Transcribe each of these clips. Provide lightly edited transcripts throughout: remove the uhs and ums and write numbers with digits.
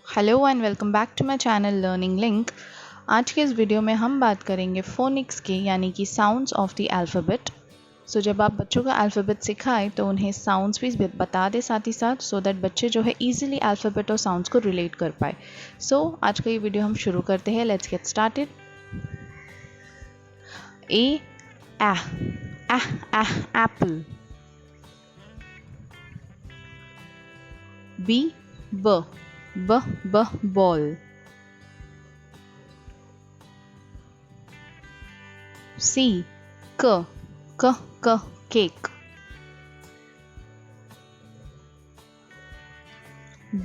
Hello and welcome back to my channel learning link. आज के इस वीडियो में हम बात करेंगे फोनिक्स के यानी कि साउंड्स ऑफ द अल्फ़ाबेट। सो जब आप बच्चों का अल्फ़ाबेट सिखाएं तो उन्हें साउंड्स भी बता दें साथ ही साथ, सो दैट बच्चे जो है इजीली अल्फ़ाबेट और साउंड्स को रिलेट कर पाए। सो आज का ये वीडियो हम शुरू करते हैं। Let's get started. A apple. B ball. C cake.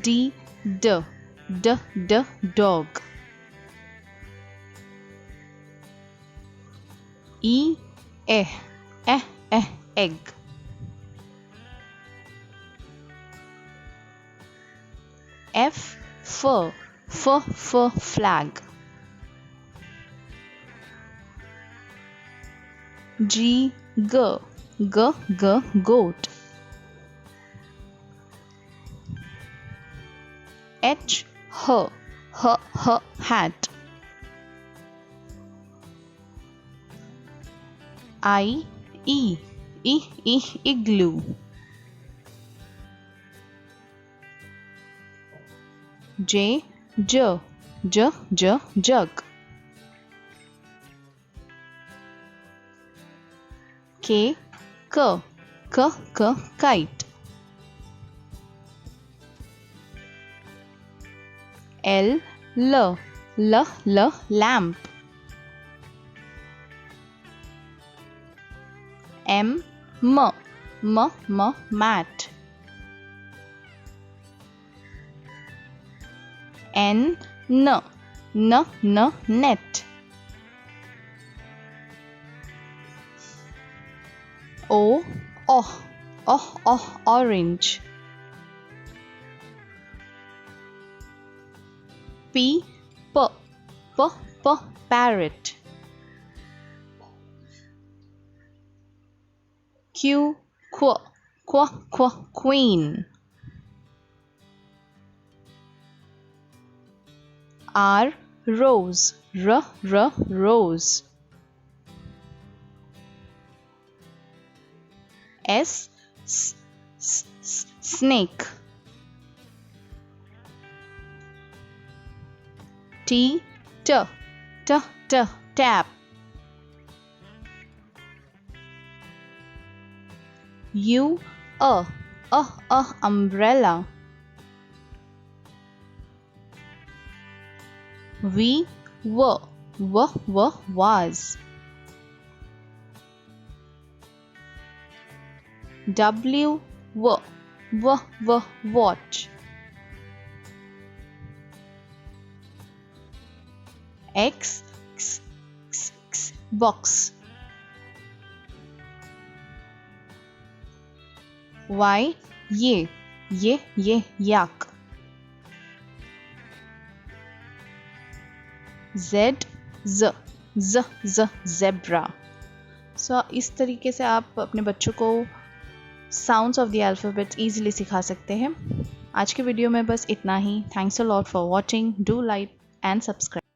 D dog. E egg. F flag. G goat. H hat. I igloo. J jug. K kite. L lamp. M mat. N net. O orange. P parrot. Q queen. R rose. Rose. S snake. T tap. U umbrella. V vase. W watch. X box. Y yak. Z zebra. So इस तरीके से आप अपने बच्चों को sounds of the alphabets easily सिखा सकते हैं। आज के वीडियो में बस इतना ही। Thanks a lot for watching. Do like and subscribe.